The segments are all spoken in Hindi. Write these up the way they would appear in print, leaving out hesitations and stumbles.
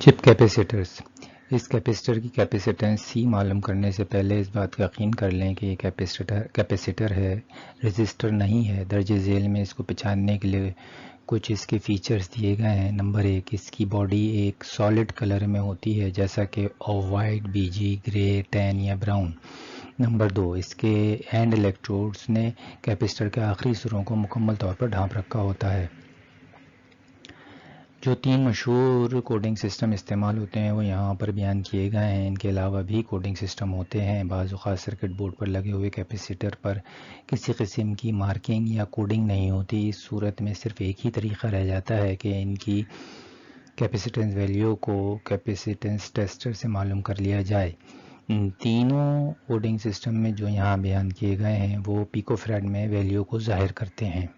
Chip capacitors. इस कैपेसिटर की कैपेसिटेंस C मालूम करने से पहले इस बात का यकीन कर लें कि ये कैपेसिटर है, रेजिस्टर नहीं है। दर्ज झेल में इसको पहचानने के लिए कुछ इसके फीचर्स दिए गए हैं। नंबर 1, इसकी बॉडी एक सॉलिड कलर में होती है, जैसा कि off white, beige, grey, tan या ब्राउन। नंबर 2, इसके एंड इलेक्ट्रोड्स ने कैपेसिटर के आखिरी सिरों को मुकम्मल तौर पर ढांप रखा होता है। जो 3 मशहूर कोडिंग सिस्टम इस्तेमाल होते हैं वो यहाँ पर बयान किए गए हैं। इनके अलावा भी कोडिंग सिस्टम होते हैं। बाज़ औक़ात सर्किट बोर्ड पर लगे हुए कैपेसिटर पर किसी किस्म की मार्किंग या कोडिंग नहीं होती। इस सूरत में सिर्फ एक ही तरीका रह जाता है कि इनकी कैपेसिटेंस वैल्यू को कैपेसिटेंस टेस्टर से मालूम कर लिया जाए। इन तीनों कोडिंग सिस्टम में जो यहाँ बयान किए गए हैं वो पिकोफैराड में वैल्यू को ज़ाहिर करते हैं।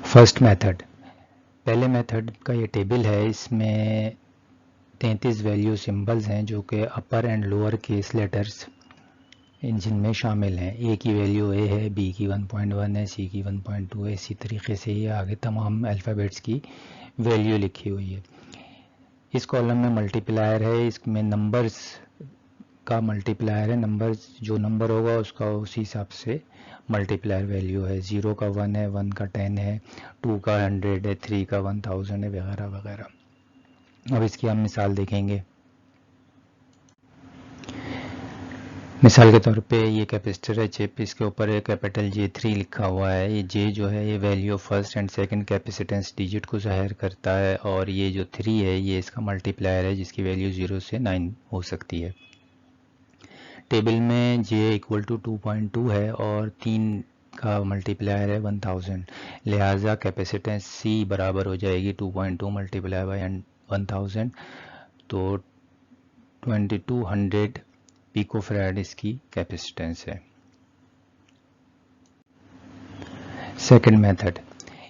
फर्स्ट मेथड, पहले मेथड का ये टेबल है। इसमें 33 वैल्यू सिंबल्स हैं जो कि अपर एंड लोअर केस लेटर्स जिनमें शामिल हैं। ए की वैल्यू ए है, बी की 1.1 है, सी की 1.2 है। इसी तरीके से ये आगे तमाम अल्फ़ाबेट्स की वैल्यू लिखी हुई है। इस कॉलम में मल्टीप्लायर है, इसमें नंबर्स का मल्टीप्लायर है। नंबर्स जो नंबर होगा उसका उसी हिसाब से मल्टीप्लायर वैल्यू है। 0 का 1 है, 1 का 10 है, 2 का 100 है, 3 का 1000 है, वगैरह वगैरह। अब इसकी हम मिसाल देखेंगे। मिसाल के तौर पे ये कैपेसिटर है चिप, इसके ऊपर एक कैपिटल J3 लिखा हुआ है। ये J जो है ये value first and second capacitance digit को ज़ाहिर करता है, और ये जो 3 है ये इसका मल्टीप्लायर है जिसकी वैल्यू 0 से 9 हो सकती है। टेबल में J इक्वल टू 2.2 है और 3 का मल्टीप्लायर है 1000, लिहाजा कैपेसिटेंस C बराबर हो जाएगी 2.2 मल्टीप्लाई बाई 1000, तो 2200 पिकोफैराड इसकी कैपेसिटेंस है। सेकंड मेथड,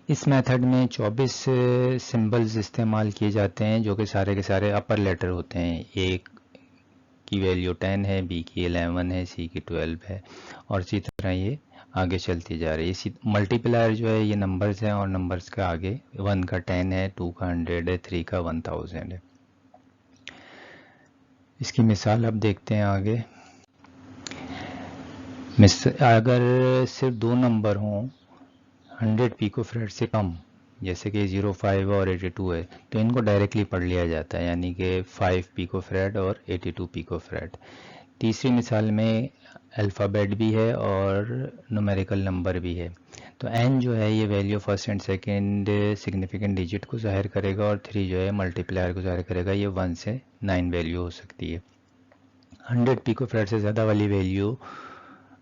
इस मेथड में 24 सिंबल्स इस्तेमाल किए जाते हैं जो कि सारे के सारे अपर लेटर होते हैं। एक की वैल्यू 10 है, बी की 11 है, सी की 12 है, और इसी तरह ये आगे चलती जा रही है। इसी मल्टीप्लायर जो है ये नंबर्स हैं और नंबर्स का आगे 1 का 10 है, 2 का 100 है, 3 का 1000 है। इसकी मिसाल अब देखते हैं आगे। अगर सिर्फ 2 नंबर हों 100 पिकोफैराड से कम, जैसे कि 05 और 82 है, तो इनको डायरेक्टली पढ़ लिया जाता है, यानी कि 5 पिकोफैराड और 82 पिकोफैराड। तीसरी मिसाल में अल्फ़ाबेट भी है और न्यूमेरिकल नंबर भी है। तो n जो है ये value first and second significant digit को ज़ाहिर करेगा, और 3 जो है मल्टीप्लायर को ज़ाहिर करेगा। ये 1 से 9 वैल्यू हो सकती है। 100 पिकोफैराड से ज़्यादा वाली वैल्यू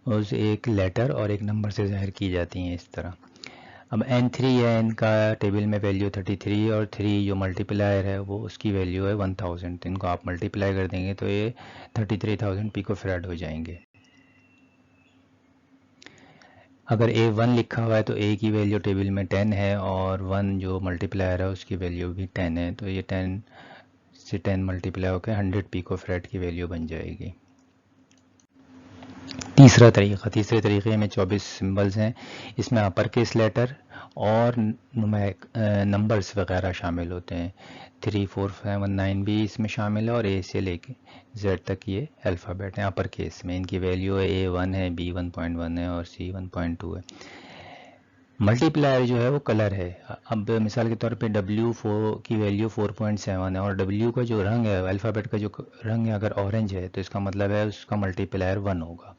उस एक लेटर और एक नंबर से ज़ाहिर की जाती हैं इस तरह। अब n3 है, n का टेबल में वैल्यू 33 और 3 जो मल्टीप्लायर है वो उसकी वैल्यू है 1000। तो इनको आप मल्टीप्लाई कर देंगे तो ये 33,000 पिकोफैराड हो जाएंगे। अगर A1 लिखा हुआ है तो A की वैल्यू टेबल में 10 है और 1 जो मल्टीप्लायर है उसकी वैल्यू भी 10 है, तो ये 10 से 10 मल्टीप्लाई होकर 100 पिकोफैराड की वैल्यू बन जाएगी। तीसरे तरीके में 24 सिंबल्स हैं। इसमें अपर केस लेटर और नंबर्स वगैरह शामिल होते हैं। 3, 4, 7, 9 भी इसमें शामिल है, और A से लेके Z तक ये अल्फ़ाबेट हैं अपर केस में। इनकी वैल्यू है A1 है, B 1.1 है और C 1.2 है। मल्टीप्लायर जो है वो कलर है। अब मिसाल के तौर पे W4 की वैल्यू 4.7 है, और W का जो रंग है, अल्फ़ाबेट का जो रंग है, अगर ऑरेंज है तो इसका मतलब है उसका मल्टीप्लायर 1 होगा।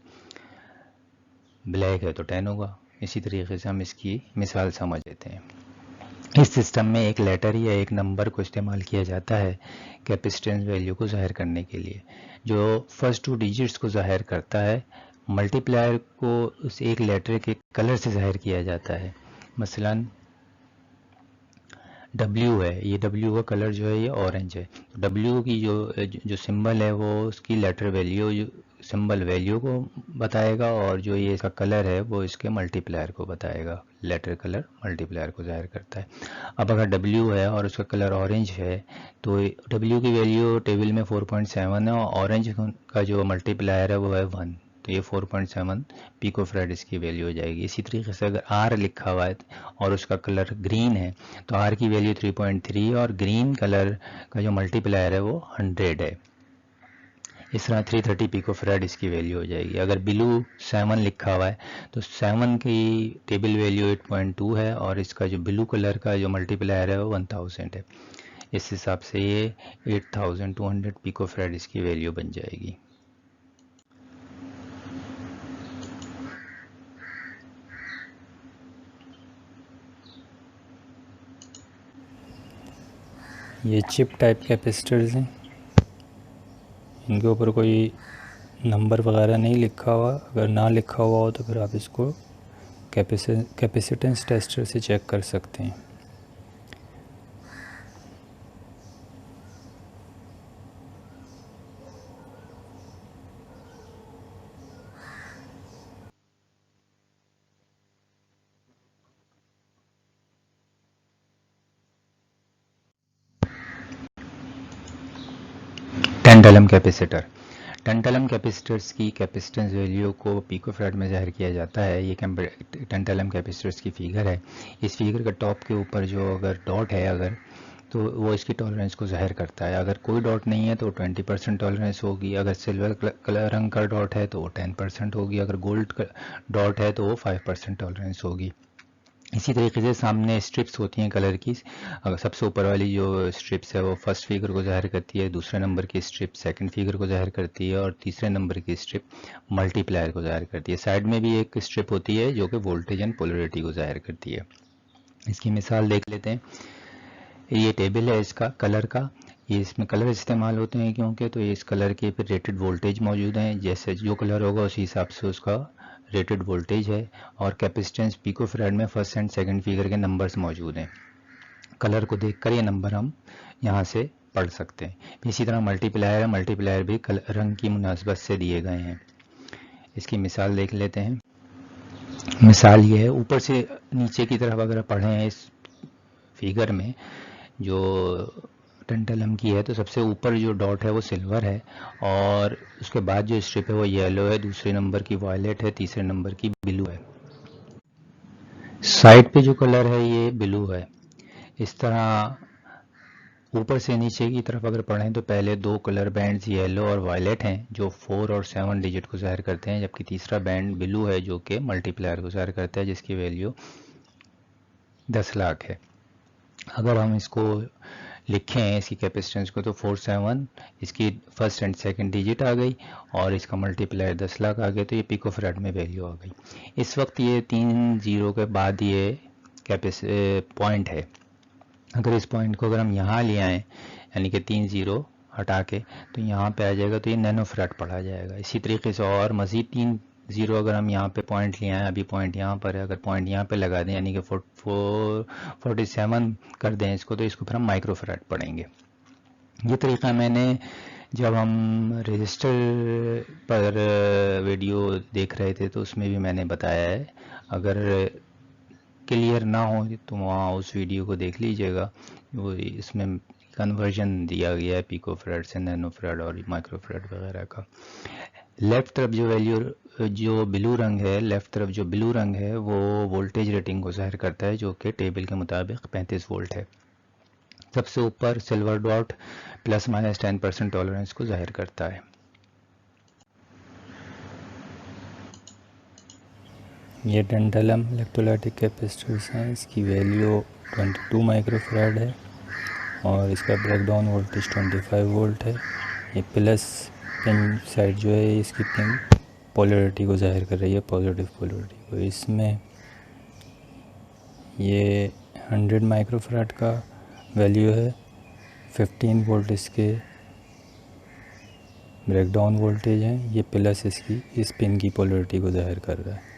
ब्लैक है तो 10 होगा। इसी तरीके से हम इसकी मिसाल समझ लेते हैं। इस सिस्टम में एक लेटर या एक नंबर को इस्तेमाल किया जाता है कैपेसिटेंस वैल्यू को ज़ाहिर करने के लिए, जो फर्स्ट 2 डिजिट्स को ज़ाहिर करता है। मल्टीप्लायर को उस एक लेटर के कलर से ज़ाहिर किया जाता है। मसलन W है, ये W का कलर जो है ये ऑरेंज है। W की जो सिंबल है वो उसकी लेटर वैल्यू सिंबल वैल्यू को बताएगा, और जो ये इसका कलर है वो इसके मल्टीप्लायर को बताएगा। लेटर कलर मल्टीप्लायर को ज़ाहिर करता है। अब अगर W है और उसका कलर ऑरेंज है तो W की वैल्यू टेबल में 4.7 है और ऑरेंज का जो मल्टीप्लायर है वो है 1, तो ये 4.7 पिको फैराड इसकी वैल्यू हो जाएगी। इसी तरीके से अगर आर लिखा हुआ है और उसका कलर ग्रीन है तो आर की वैल्यू 3.3 और ग्रीन कलर का जो मल्टीप्लायर है वो 100 है। इस तरह 330 पिको फैराड इसकी वैल्यू हो जाएगी। अगर ब्लू 7 लिखा हुआ है तो 7 की टेबल वैल्यू 8.2 है और इसका जो ब्लू कलर का जो मल्टीप्लायर है वो 1000 है। इस हिसाब से ये 8200 पिको फैराड इसकी वैल्यू बन जाएगी। ये चिप टाइप कैपेसिटर्स हैं, इनके ऊपर कोई नंबर वगैरह नहीं लिखा हुआ। अगर ना लिखा हुआ हो तो फिर आप इसको कैपेसिटेंस टेस्टर से चेक कर सकते हैं। Tantalum capacitor. टेंटलम कैपेसिटर्स की कैपेसिटेंस वैल्यू को पिको फैराड में ज़ाहिर किया जाता है। ये टेंटलम कैपेसिटर्स की फिगर है। इस फिगर का टॉप के ऊपर जो अगर डॉट है अगर तो वो इसकी टॉलरेंस को ज़ाहिर करता है। अगर कोई डॉट नहीं है तो 20% टॉलरेंस होगी। अगर सिल्वर कलर रंग का डॉट है तो वो 10% होगी। अगर गोल्ड डॉट है तो वो 5% टॉलरेंस होगी। इसी तरीके से सामने स्ट्रिप्स होती हैं कलर की। अगर सबसे ऊपर वाली जो स्ट्रिप्स है वो फर्स्ट फिगर को ज़ाहिर करती है, दूसरे नंबर की स्ट्रिप सेकंड फिगर को ज़ाहिर करती है और तीसरे नंबर की स्ट्रिप मल्टीप्लायर को ज़ाहिर करती है। साइड में भी एक स्ट्रिप होती है जो कि वोल्टेज एंड पोलरिटी को ज़ाहिर करती है। इसकी मिसाल देख लेते हैं। ये टेबल है इसका कलर का। ये इसमें कलर इस्तेमाल होते हैं क्योंकि तो इस कलर के फिर रेटेड वोल्टेज मौजूद हैं। जैसे जो कलर होगा उसी हिसाब से उसका रेटेड वोल्टेज है और कैपेसिटेंस पिको फैराड में फर्स्ट एंड सेकंड फिगर के नंबर्स मौजूद हैं। कलर को देखकर ये नंबर हम यहाँ से पढ़ सकते हैं। इसी तरह मल्टीप्लायर है, मल्टीप्लायर भी रंग की मुनासबत से दिए गए हैं। इसकी मिसाल देख लेते हैं। मिसाल ये है, ऊपर से नीचे की तरफ अगर पढ़ें इस फिगर में जो टेंटलम की है तो सबसे ऊपर जो डॉट है वो सिल्वर है और उसके बाद जो स्ट्रिप है वो येलो है, दूसरे नंबर की वायलेट है, तीसरे नंबर की ब्लू है। साइड पे जो कलर है ये ब्लू है। इस तरह ऊपर से नीचे की तरफ अगर पढ़ें तो पहले दो कलर बैंड्स येलो और वायलेट हैं जो 4 और 7 डिजिट को ज़ाहिर करते हैं, जबकि तीसरा बैंड ब्लू है जो कि मल्टीप्लायर को ज़ाहिर करता है जिसकी वैल्यू 10 लाख है। अगर हम इसको लिखें इसकी कैपेसिटेंस को तो 47 इसकी फर्स्ट एंड सेकंड डिजिट आ गई और इसका मल्टीप्लायर 10 लाख आ गया, तो ये पिको फैराड में वैल्यू आ गई। इस वक्त ये 3 जीरो के बाद ये पॉइंट है। अगर इस पॉइंट को अगर हम यहाँ ले आएँ यानी कि 3 जीरो हटा के तो यहाँ पे आ जाएगा तो ये नैनो फैराड पढ़ा जाएगा। इसी तरीके से और मज़ीद 3 जीरो अगर हम यहाँ पे पॉइंट ले आए, अभी पॉइंट यहाँ पर है, अगर पॉइंट यहाँ पे लगा दें यानी कि 47 कर दें इसको तो इसको फिर हम माइक्रो फैराड पढ़ेंगे। ये तरीका मैंने जब हम रजिस्टर पर वीडियो देख रहे थे तो उसमें भी मैंने बताया है। अगर क्लियर ना हो तो वहाँ उस वीडियो को देख लीजिएगा, वो इसमें कन्वर्जन दिया गया है पिको फैराड से नैनो फैराड और माइक्रो फैराड वगैरह का। लेफ्ट तरफ जो वैल्यू जो ब्लू रंग है, लेफ्ट तरफ जो ब्लू रंग है वो वोल्टेज रेटिंग को ज़ाहिर करता है जो कि टेबल के मुताबिक 35 वोल्ट है। सबसे ऊपर silver dot plus minus 10% tolerance को ज़ाहिर करता है। ये टेंटलम इलेक्ट्रोलाइटिक कैपेसिटर्स हैं, इसकी वैल्यू 22 माइक्रो फैराड है और इसका ब्रेकडाउन वोल्टेज 25 वोल्ट है। ये प्लस पिन साइड जो है इसकी पिन पोलरिटी को ज़ाहिर कर रही है, पॉजिटिव पोलरिटी को। इसमें ये 100 माइक्रो फैराड का वैल्यू है, 15 वोल्ट इसके ब्रेकडाउन वोल्टेज हैं, ये प्लस इसकी इस पिन की पोलरिटी को ज़ाहिर कर रहा है।